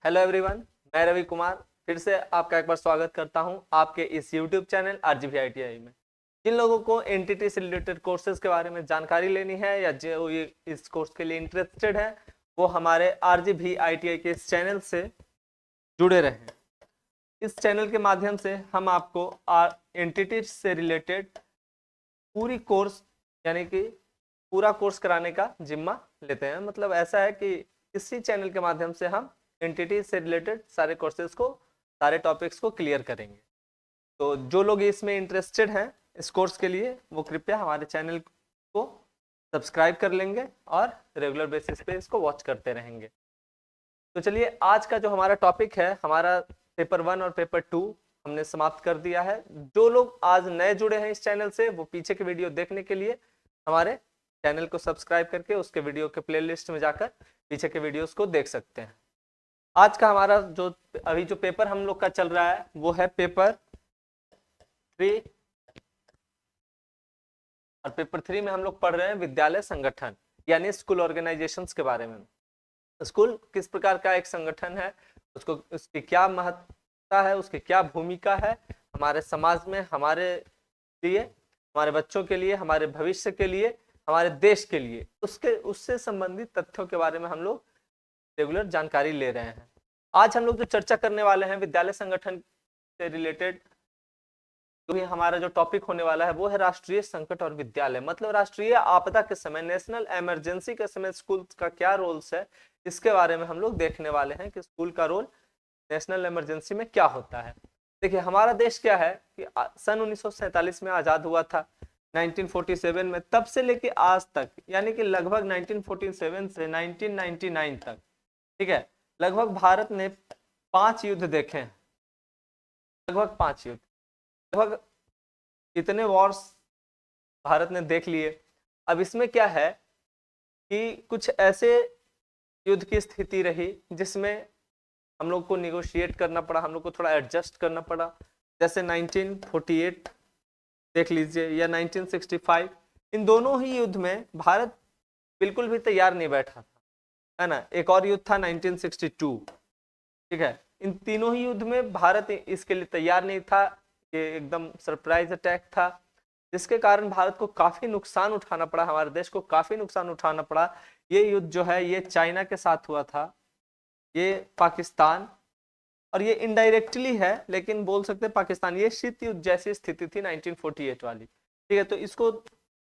Hello everyone, मैं रवि कुमार फिर से आपका एक बार स्वागत करता हूं आपके इस यूट्यूब चैनल RGV ITI में। जिन लोगों को एनटीटी से रिलेटेड कोर्सेज के बारे में जानकारी लेनी है या जो ये इस कोर्स के लिए इंटरेस्टेड है, वो हमारे RGV ITI के इस चैनल से जुड़े रहें। इस चैनल के माध्यम से हम आपको एनटीटी से रिलेटेड पूरी कोर्स यानी कि पूरा कोर्स कराने का जिम्मा लेते हैं। मतलब ऐसा है कि इसी चैनल के माध्यम से हम एंटिटी से रिलेटेड सारे कोर्सेज को, सारे टॉपिक्स को क्लियर करेंगे। तो जो लोग इसमें इंटरेस्टेड हैं इस कोर्स के लिए, वो कृपया हमारे चैनल को सब्सक्राइब कर लेंगे और रेगुलर बेसिस पे इसको वॉच करते रहेंगे। तो चलिए, आज का जो हमारा टॉपिक है, हमारा पेपर 1 और पेपर 2 हमने समाप्त कर दिया है। जो लोग आज नए जुड़े हैं इस चैनल से, वो पीछे के वीडियो देखने के लिए हमारे चैनल को सब्सक्राइब करके उसके वीडियो के प्लेलिस्ट में जाकर पीछे के वीडियोस को देख सकते हैं। आज का हमारा जो अभी जो पेपर हम लोग का चल रहा है वो है पेपर 3, और पेपर 3 में हम लोग पढ़ रहे हैं विद्यालय संगठन यानी स्कूल ऑर्गेनाइजेशंस के बारे में। स्कूल किस प्रकार का एक संगठन है, उसको उसकी क्या महत्ता है, उसकी क्या भूमिका है हमारे समाज में, हमारे लिए, हमारे बच्चों के लिए, हमारे भविष्य के लिए, हमारे देश के लिए, उससे संबंधित तथ्यों के बारे में हम लोग रेगुलर जानकारी ले रहे हैं। आज हम लोग जो चर्चा करने वाले हैं विद्यालय संगठन से रिलेटेड, तो ये हमारा जो टॉपिक होने वाला है वो है राष्ट्रीय संकट और विद्यालय। मतलब राष्ट्रीय आपदा के समय, नेशनल इमरजेंसी के समय स्कूल का क्या रोल्स है, इसके बारे में हम लोग देखने वाले हैं कि स्कूल का रोल नेशनल इमरजेंसी में क्या होता है। देखिए, हमारा देश क्या है कि सन 1947 में आजाद हुआ था, 1947 में, तब से लेके आज तक यानी कि लगभग 1947 से 1999 तक, ठीक है, लगभग भारत ने 5 युद्ध देखे हैं। लगभग 5 युद्ध, लगभग इतने वॉर्स भारत ने देख लिए। अब इसमें क्या है कि कुछ ऐसे युद्ध की स्थिति रही जिसमें हम लोग को निगोशिएट करना पड़ा, हम लोग को थोड़ा एडजस्ट करना पड़ा। जैसे 1948 देख लीजिए या 1965, इन दोनों ही युद्ध में भारत बिल्कुल भी तैयार नहीं बैठा था, है ना। एक और युद्ध था 1962, ठीक है। इन तीनों ही युद्ध में भारत इसके लिए तैयार नहीं था। ये एकदम सरप्राइज अटैक था, जिसके कारण भारत को काफी नुकसान उठाना पड़ा, हमारे देश को काफी नुकसान उठाना पड़ा। ये युद्ध जो है ये चाइना के साथ हुआ था, ये पाकिस्तान, और ये इनडायरेक्टली है लेकिन बोल सकते हैं पाकिस्तान, ये शीत युद्ध जैसी स्थिति थी 1948 वाली, ठीक है। तो इसको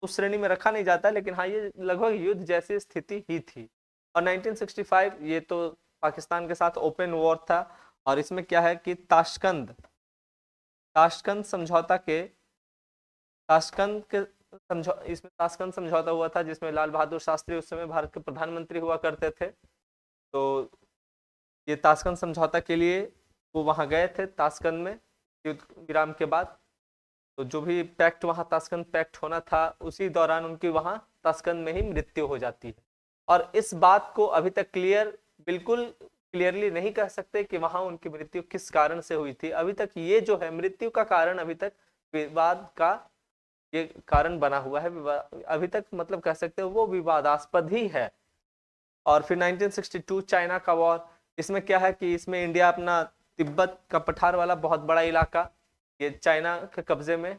उस श्रेणी में रखा नहीं जाता, लेकिन हाँ, ये लगभग युद्ध जैसी स्थिति ही थी। और 1965 ये तो पाकिस्तान के साथ ओपन वॉर था। और इसमें क्या है कि ताशकंद ताशकंद समझौता के ताशकंद के इसमें ताशकंद समझौता हुआ था, जिसमें लाल बहादुर शास्त्री उस समय भारत के प्रधानमंत्री हुआ करते थे। तो ये ताशकंद समझौता के लिए वो वहां गए थे ताशकंद में युद्ध विराम के बाद। तो जो भी पैक्ट वहां ताशकंद पैक्ट होना था, उसी दौरान उनकी वहां ताशकंद में ही मृत्यु हो जाती है। और इस बात को अभी तक बिल्कुल क्लियरली नहीं कह सकते कि वहां उनकी मृत्यु किस कारण से हुई थी। अभी तक ये जो है मृत्यु का कारण अभी तक विवाद का ये कारण बना हुआ है, अभी तक मतलब कह सकते हो वो विवादास्पद ही है। और फिर 1962 चाइना का वॉर, इसमें क्या है कि इसमें इंडिया अपना तिब्बत का पठार वाला बहुत बड़ा इलाका ये चाइना के कब्जे में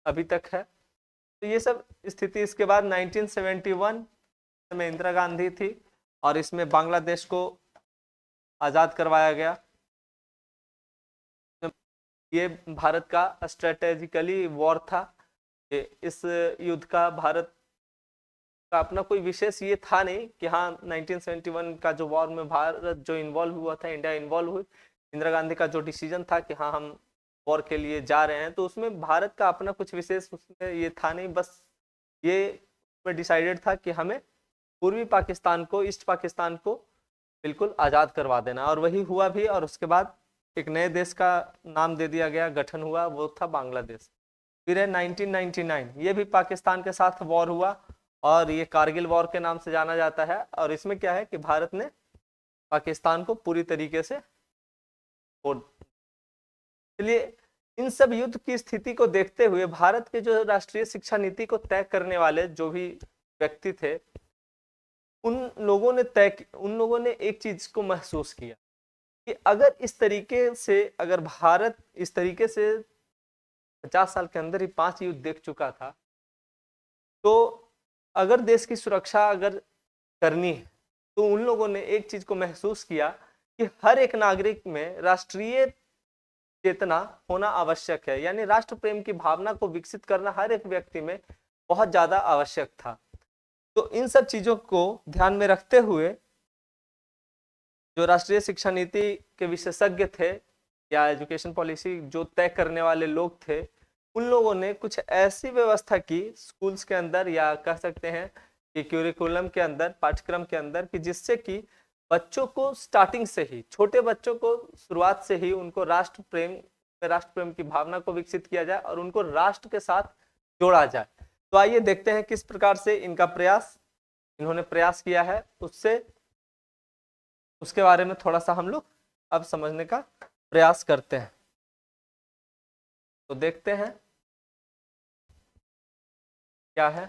अभी तक है। तो ये सब स्थिति, इसके बाद 1971 में इंदिरा गांधी थी और इसमें बांग्लादेश को आजाद करवाया गया। ये भारत का स्ट्रेटेजिकली वॉर था। इस युद्ध का भारत का अपना कोई विशेष ये था नहीं कि हाँ 1971 का जो वॉर में भारत जो इन्वॉल्व हुआ था, इंडिया इन्वॉल्व हुई, इंदिरा गांधी का जो डिसीजन था कि हाँ हम वॉर के लिए जा रहे हैं, तो उसमें भारत का अपना कुछ विशेष उसमें ये था नहीं। बस ये डिसाइडेड था कि हमें पूर्वी पाकिस्तान को, ईस्ट पाकिस्तान को बिल्कुल आज़ाद करवा देना, और वही हुआ भी। और उसके बाद एक नए देश का नाम दे दिया गया, गठन हुआ, वो था बांग्लादेश। फिर है 1999, ये भी पाकिस्तान के साथ वॉर हुआ और ये कारगिल वॉर के नाम से जाना जाता है। और इसमें क्या है कि भारत ने पाकिस्तान को पूरी तरीके से तोड़। चलिए, इन सब युद्ध की स्थिति को देखते हुए भारत के जो राष्ट्रीय शिक्षा नीति को तय करने वाले जो भी व्यक्ति थे, उन लोगों ने एक चीज को महसूस किया कि अगर इस तरीके से, अगर भारत इस तरीके से 50 साल के अंदर ही 5 युद्ध देख चुका था, तो अगर देश की सुरक्षा अगर करनी है तो उन लोगों ने एक चीज को महसूस किया कि हर एक नागरिक में राष्ट्रीय चेतना होना आवश्यक है, यानी राष्ट्र प्रेम की भावना को विकसित करना हर एक व्यक्ति में बहुत ज्यादा आवश्यक था। तो इन सब चीजों को ध्यान में रखते हुए जो राष्ट्रीय शिक्षा नीति के विशेषज्ञ थे या एजुकेशन पॉलिसी जो तय करने वाले लोग थे, उन लोगों ने कुछ ऐसी व्यवस्था की स्कूल्स के अंदर, या कह सकते हैं कि क्यूरिकुलम के अंदर, पाठ्यक्रम के अंदर, कि जिससे कि बच्चों को स्टार्टिंग से ही, छोटे बच्चों को शुरुआत से ही उनको राष्ट्र प्रेम की भावना को विकसित किया जाए और उनको राष्ट्र के साथ जोड़ा जाए। तो आइए देखते हैं किस प्रकार से इन्होंने प्रयास किया है, उसके बारे में थोड़ा सा हम लोग अब समझने का प्रयास करते हैं। तो देखते हैं क्या है।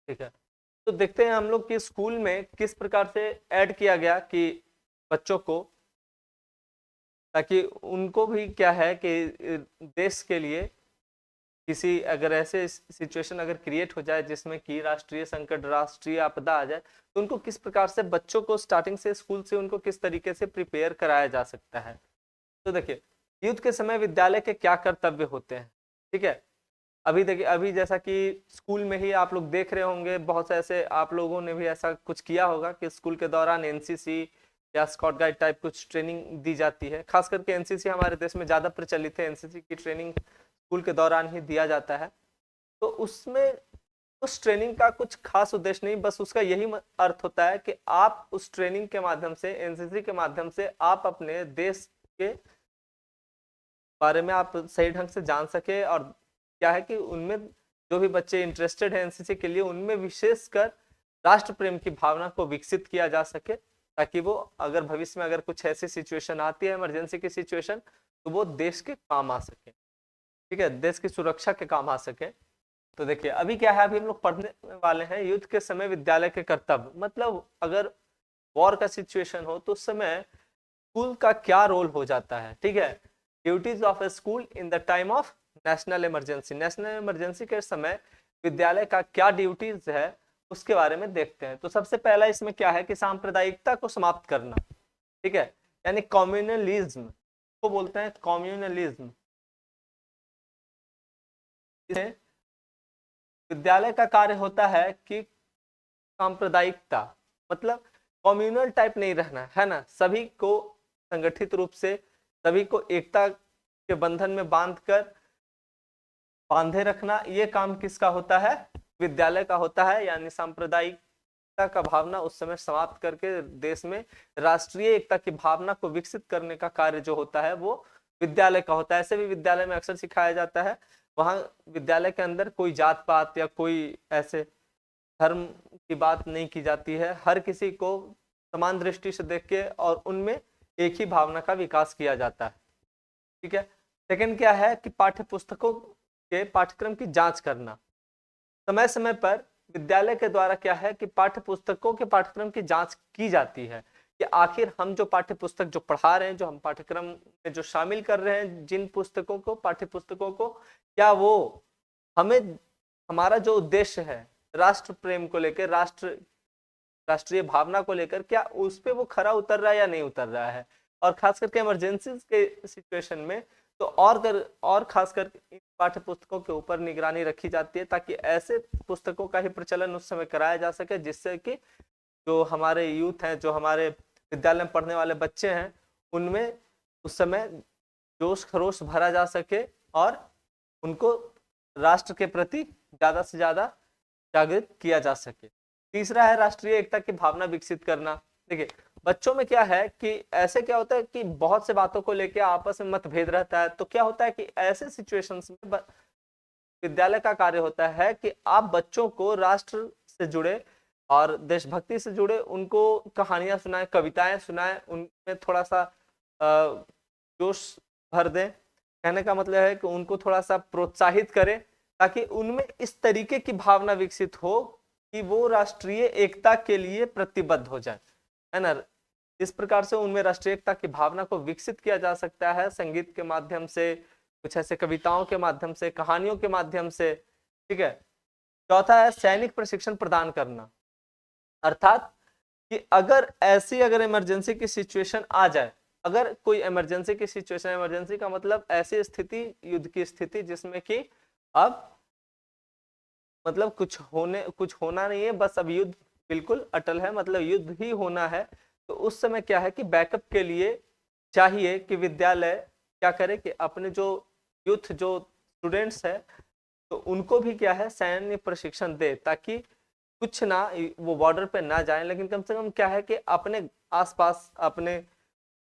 ठीक है, तो देखते हैं हम लोग कि स्कूल में किस प्रकार से ऐड किया गया कि बच्चों को, ताकि उनको भी क्या है कि देश के लिए किसी अगर ऐसे सिचुएशन अगर क्रिएट हो जाए जिसमें कि राष्ट्रीय संकट, राष्ट्रीय आपदा आ जाए, तो उनको किस प्रकार से बच्चों को स्टार्टिंग से स्कूल से उनको किस तरीके से प्रिपेयर कराया जा सकता है। तो देखिए, युद्ध के समय विद्यालय के क्या कर्तव्य होते हैं। ठीक है, अभी देखिए, अभी जैसा कि स्कूल में ही आप लोग देख रहे होंगे, बहुत से ऐसे आप लोगों ने भी ऐसा कुछ किया होगा कि स्कूल के दौरान एनसीसी या स्काउट गाइड टाइप कुछ ट्रेनिंग दी जाती है। खास करके एनसीसी हमारे देश में ज्यादा प्रचलित है, एनसीसी की ट्रेनिंग स्कूल के दौरान ही दिया जाता है। तो उसमें उस ट्रेनिंग का कुछ खास उद्देश्य नहीं, बस उसका यही अर्थ होता है कि आप उस ट्रेनिंग के माध्यम से, एनसीसी के माध्यम से आप अपने देश के बारे में आप सही ढंग से जान सके, और क्या है कि उनमें जो भी बच्चे इंटरेस्टेड हैं एनसीसी के लिए, उनमें विशेषकर राष्ट्र प्रेम की भावना को विकसित किया जा सके, ताकि वो अगर भविष्य में अगर कुछ ऐसी सिचुएशन आती है, इमरजेंसी की सिचुएशन, तो वो देश के काम आ सके। ठीक है, देश की सुरक्षा के काम आ सके। तो देखिए, अभी क्या है, अभी हम लोग पढ़ने वाले हैं युद्ध के समय विद्यालय के कर्तव्य। मतलब अगर वॉर का सिचुएशन हो तो उस समय स्कूल का क्या रोल हो जाता है। ठीक है, duties of A school in the time of national emergency. National emergency के समय विद्यालय का क्या ड्यूटीज है उसके बारे में देखते हैं। तो सबसे पहला इसमें क्या है कि सांप्रदायिकता को समाप्त करना। ठीक है, यानी कम्युनलिज्म को बोलते हैं, कम्युनलिज्म। विद्यालय का कार्य होता है कि सांप्रदायिकता, मतलब कम्युनल टाइप नहीं रहना है ना, सभी को संगठित रूप से, सभी को एकता के बंधन में बांधे रखना, ये काम किसका होता है, विद्यालय का होता है। यानी सांप्रदायिकता का भावना उस समय समाप्त करके देश में राष्ट्रीय एकता की भावना को विकसित करने का कार्य जो होता है वो विद्यालय का होता है। ऐसे भी विद्यालय में अक्सर सिखाया जाता है, वहां विद्यालय के अंदर कोई जात पात या कोई ऐसे धर्म की बात नहीं की जाती है, हर किसी को समान दृष्टि से देख के और उनमें एक ही भावना का विकास किया जाता है। ठीक है, सेकंड क्या है कि पाठ्य पुस्तकों के पाठ्यक्रम की जांच करना। समय समय पर विद्यालय के द्वारा क्या है कि पाठ्य पुस्तकों के पाठ्यक्रम की जांच की जाती है कि आखिर हम जो पाठ्य पुस्तक जो पढ़ा रहे हैं, जो हम पाठ्यक्रम में जो शामिल कर रहे हैं, जिन पुस्तकों को, पाठ्य पुस्तकों को, क्या वो हमें, हमारा जो उद्देश्य है राष्ट्र प्रेम को लेकर, राष्ट्रीय भावना को लेकर, क्या उस पर वो खरा उतर रहा है या नहीं उतर रहा है। और खास करके इमरजेंसी के सिचुएशन में तो और खास कर इन पाठ्य पुस्तकों के ऊपर निगरानी रखी जाती है, ताकि ऐसे पुस्तकों का ही प्रचलन उस समय कराया जा सके जिससे कि जो हमारे यूथ हैं, जो हमारे विद्यालय में पढ़ने वाले बच्चे हैं, उनमें उस समय जोश खरोश भरा जा सके और उनको राष्ट्र के प्रति ज्यादा से ज्यादा जागृत किया जा सके। तीसरा है राष्ट्रीय एकता की भावना विकसित करना। देखिए, बच्चों में क्या है कि ऐसे क्या होता है कि बहुत से बातों को लेकर आपस में मतभेद रहता है। तो क्या होता है कि ऐसे सिचुएशंस में विद्यालय का कार्य होता है कि आप बच्चों को राष्ट्र से जुड़े और देशभक्ति से जुड़े उनको कहानियां सुनाएं, कविताएं सुनाएं, उनमें थोड़ा सा जोश भर दें। कहने का मतलब है कि उनको थोड़ा सा प्रोत्साहित करें, ताकि उनमें इस तरीके की भावना विकसित हो कि वो राष्ट्रीय एकता के लिए प्रतिबद्ध हो जाए, है ना। इस प्रकार से उनमें राष्ट्रीय एकता की भावना को विकसित किया जा सकता है संगीत के माध्यम से, कुछ ऐसे कविताओं के माध्यम से, कहानियों के माध्यम से, ठीक है। चौथा है सैनिक प्रशिक्षण प्रदान करना, अर्थात कि अगर इमरजेंसी की सिचुएशन आ जाए, अगर कोई इमरजेंसी की सिचुएशन, इमरजेंसी का मतलब ऐसी स्थिति, युद्ध की स्थिति जिसमें कि अब मतलब कुछ होना नहीं है, बस अब युद्ध बिल्कुल अटल है, मतलब युद्ध ही होना है, तो उस समय क्या है कि बैकअप के लिए चाहिए कि विद्यालय क्या करे कि अपने जो यूथ, जो स्टूडेंट्स है, तो उनको भी क्या है सैन्य प्रशिक्षण दे, ताकि कुछ ना वो बॉर्डर पे ना जाए, लेकिन कम से कम क्या है कि अपने आसपास, अपने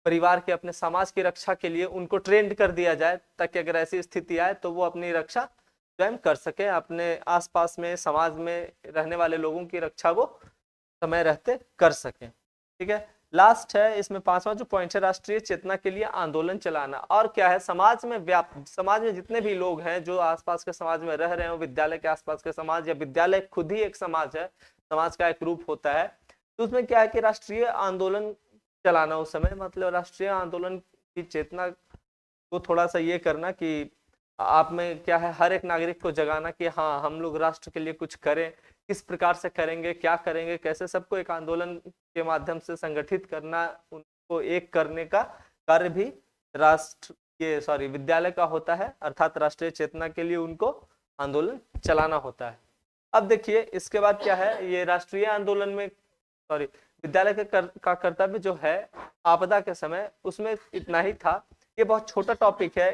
परिवार के, अपने समाज की रक्षा के लिए उनको ट्रेंड कर दिया जाए, ताकि अगर ऐसी स्थिति आए तो वो अपनी रक्षा स्वयं कर सके, अपने आसपास में, समाज में रहने वाले लोगों की रक्षा वो समय रहते कर सके, ठीक है। लास्ट है इसमें पांचवा जो पॉइंट है, राष्ट्रीय चेतना के लिए आंदोलन चलाना। और क्या है, समाज में जितने भी लोग हैं जो आसपास के समाज में रह रहे हैं, विद्यालय के आसपास के समाज, या विद्यालय खुद ही एक समाज है, समाज का एक रूप होता है, तो उसमें क्या है कि राष्ट्रीय आंदोलन चलाना उस समय, मतलब राष्ट्रीय आंदोलन की चेतना को थोड़ा सा ये करना कि आप में क्या है, हर एक नागरिक को जगाना कि हाँ हम लोग राष्ट्र के लिए कुछ करें, किस प्रकार से करेंगे, क्या करेंगे, कैसे, सबको एक आंदोलन के माध्यम से संगठित करना, उनको एक करने का कार्य भी विद्यालय का होता है, अर्थात राष्ट्रीय चेतना के लिए उनको आंदोलन चलाना होता है। अब देखिए इसके बाद क्या है, ये राष्ट्रीय आंदोलन में विद्यालय का कर्तव्य जो है आपदा के समय, उसमें इतना ही था। ये बहुत छोटा टॉपिक है,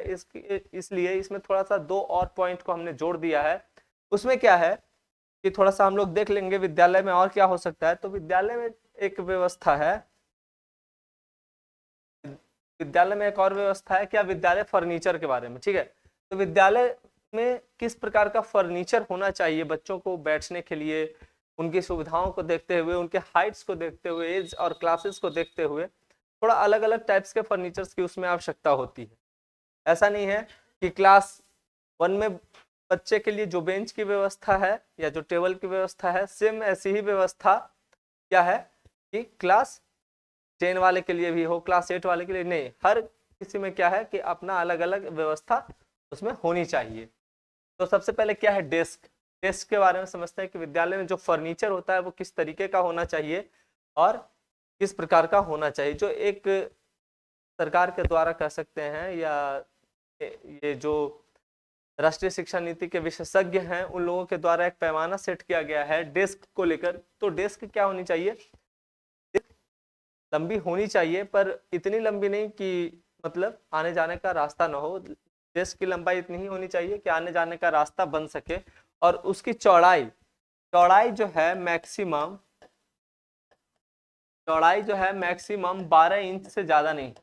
इसलिए इसमें थोड़ा सा दो और पॉइंट को हमने जोड़ दिया है। उसमें क्या है कि थोड़ा सा हम लोग देख लेंगे विद्यालय में और क्या हो सकता है। तो विद्यालय में एक व्यवस्था है, विद्यालय में एक और व्यवस्था है, क्या, विद्यालय फर्नीचर के बारे में, ठीक है। तो विद्यालय में किस प्रकार का फर्नीचर होना चाहिए बच्चों को बैठने के लिए, उनकी सुविधाओं को देखते हुए, उनके हाइट्स को देखते हुए, एज और क्लासेस को देखते हुए, थोड़ा अलग अलग टाइप्स के फर्नीचर्स की उसमें आवश्यकता होती है। ऐसा नहीं है कि क्लास 1 में बच्चे के लिए जो बेंच की व्यवस्था है या जो टेबल की व्यवस्था है, सेम ऐसी ही व्यवस्था क्या है कि क्लास 10 वाले के लिए भी हो, क्लास 8 वाले के लिए नहीं, हर किसी में क्या है कि अपना अलग अलग व्यवस्था उसमें होनी चाहिए। तो सबसे पहले क्या है, डेस्क के बारे में समझते हैं कि विद्यालय में जो फर्नीचर होता है वो किस तरीके का होना चाहिए और किस प्रकार का होना चाहिए। जो एक सरकार के द्वारा कह सकते हैं, या ये जो राष्ट्रीय शिक्षा नीति के विशेषज्ञ हैं उन लोगों के द्वारा एक पैमाना सेट किया गया है डेस्क को लेकर। तो डेस्क क्या होनी चाहिए, लंबी होनी चाहिए, पर इतनी लंबी नहीं कि मतलब आने जाने का रास्ता ना हो। डेस्क की लंबाई इतनी ही होनी चाहिए कि आने जाने का रास्ता बन सके, और उसकी चौड़ाई जो है मैक्सिमम, 12 इंच से ज्यादा नहीं,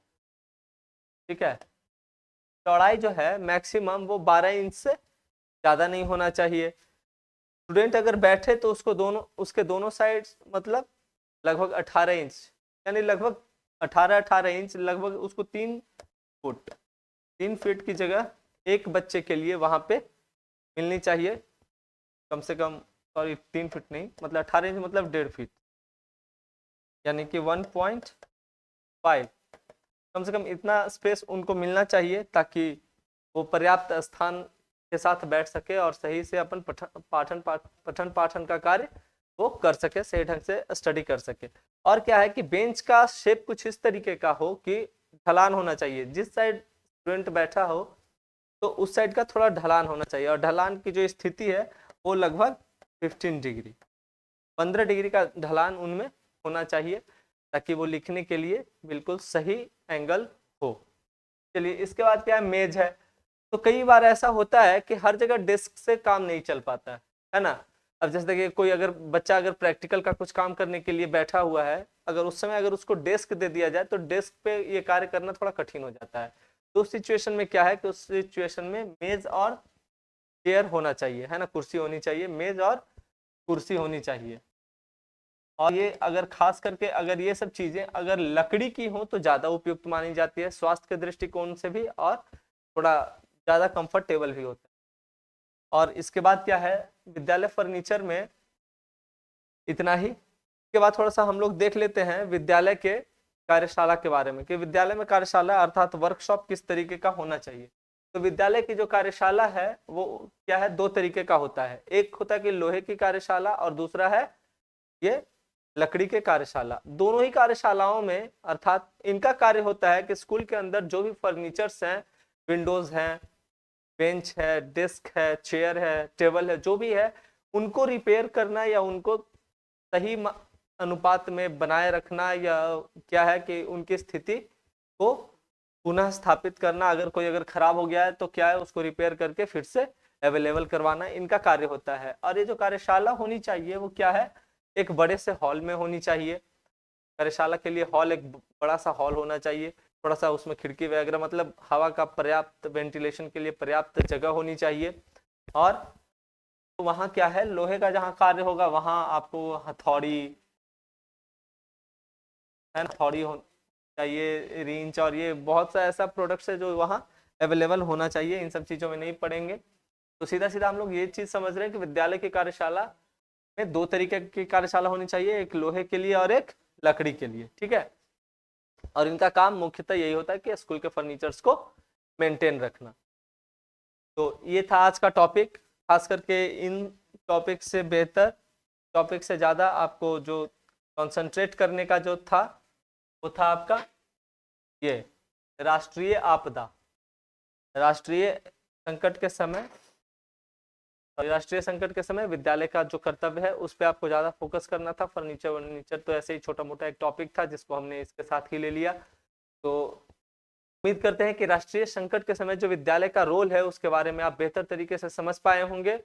ठीक है। चौड़ाई जो है मैक्सिमम वो 12 इंच से ज्यादा नहीं होना चाहिए। स्टूडेंट अगर बैठे तो उसके दोनों साइड मतलब लगभग 18 इंच, यानी लगभग 18 इंच, लगभग उसको 3 फीट की जगह एक बच्चे के लिए वहां पे मिलनी चाहिए, कम से कम, 3 फीट नहीं, मतलब 18 इंच मतलब 1.5 फीट, यानी कि 1.5, कम से कम इतना स्पेस उनको मिलना चाहिए, ताकि वो पर्याप्त स्थान के साथ बैठ सके और सही से अपन पठन पाठन का कार्य वो कर सके, सही ढंग से स्टडी कर सके। और क्या है कि बेंच का शेप कुछ इस तरीके का हो कि ढलान होना चाहिए, जिस साइड स्टूडेंट बैठा हो तो उस साइड का थोड़ा ढलान होना चाहिए, और ढलान की जो स्थिति है वो लगभग 15 डिग्री का ढलान उनमें होना चाहिए, ताकि वो लिखने के लिए बिल्कुल सही एंगल हो। चलिए इसके बाद क्या है, मेज है। तो कई बार ऐसा होता है कि हर जगह डेस्क से काम नहीं चल पाता है ना। अब जैसे कि कोई बच्चा अगर प्रैक्टिकल का कुछ काम करने के लिए बैठा हुआ है, अगर उस समय अगर उसको डेस्क दे दिया जाए तो डेस्क पे ये कार्य करना थोड़ा कठिन हो जाता है। तो उस सिचुएशन में क्या है कि उस सिचुएशन में मेज और चेयर होना चाहिए, है ना, कुर्सी होनी चाहिए, मेज और कुर्सी होनी चाहिए। और ये अगर खास करके अगर ये सब चीजें अगर लकड़ी की हो तो ज्यादा उपयुक्त मानी जाती है स्वास्थ्य के दृष्टिकोण से भी, और थोड़ा ज्यादा कंफर्टेबल भी होता है। और इसके बाद क्या है, विद्यालय फर्नीचर में इतना ही। इसके बाद थोड़ा सा हम लोग देख लेते हैं विद्यालय के कार्यशाला के बारे में, कि विद्यालय में कार्यशाला अर्थात वर्कशॉप किस तरीके का होना चाहिए। तो विद्यालय की जो कार्यशाला है वो क्या है, दो तरीके का होता है। एक होता है कि लोहे की कार्यशाला और दूसरा है ये लकड़ी के कार्यशाला। दोनों ही कार्यशालाओं में अर्थात इनका कार्य होता है कि स्कूल के अंदर जो भी फर्नीचर्स हैं, विंडोज हैं, बेंच है, डेस्क है, चेयर है, टेबल है, जो भी है, उनको रिपेयर करना या उनको सही अनुपात में बनाए रखना, या क्या है कि उनकी स्थिति को पुनः स्थापित करना। अगर खराब हो गया है तो क्या है, उसको रिपेयर करके फिर से अवेलेबल करवाना, इनका कार्य होता है। और ये जो कार्यशाला होनी चाहिए वो क्या है, एक बड़े से हॉल में होनी चाहिए। कार्यशाला के लिए हॉल, एक बड़ा सा हॉल होना चाहिए, थोड़ा सा उसमें खिड़की वगैरह, मतलब हवा का पर्याप्त वेंटिलेशन के लिए पर्याप्त जगह होनी चाहिए। और तो वहाँ क्या है, लोहे का जहाँ कार्य होगा वहाँ आपको हथौड़ी है, हथौड़ी हो चाहिए, रिंच, और ये बहुत सा ऐसा प्रोडक्ट्स है जो वहाँ अवेलेबल होना चाहिए। इन सब चीज़ों में नहीं पड़ेंगे। तो सीधा सीधा हम लोग ये चीज़ समझ रहे हैं कि विद्यालय की कार्यशाला में दो तरीके की कार्यशाला होनी चाहिए, एक लोहे के लिए और एक लकड़ी के लिए, ठीक है। और इनका काम मुख्यतः यही होता है कि स्कूल के फर्नीचर्स को मेंटेन रखना। तो ये था आज का टॉपिक। खास करके इन टॉपिक से बेहतर, टॉपिक से ज़्यादा आपको जो कंसंट्रेट करने का जो था वो था आपका ये राष्ट्रीय आपदा, राष्ट्रीय संकट के समय, राष्ट्रीय संकट के समय विद्यालय का जो कर्तव्य है उस पर आपको ज़्यादा फोकस करना था। फर्नीचर तो ऐसे ही छोटा मोटा एक टॉपिक था जिसको हमने इसके साथ ही ले लिया। तो उम्मीद करते हैं कि राष्ट्रीय संकट के समय जो विद्यालय का रोल है उसके बारे में आप बेहतर तरीके से समझ पाए होंगे,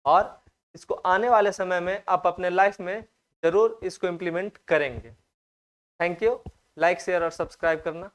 और इसको आने वाले समय में आप अपने लाइफ में जरूर इसको इम्प्लीमेंट करेंगे। Thank you. लाइक, शेयर और सब्सक्राइब करना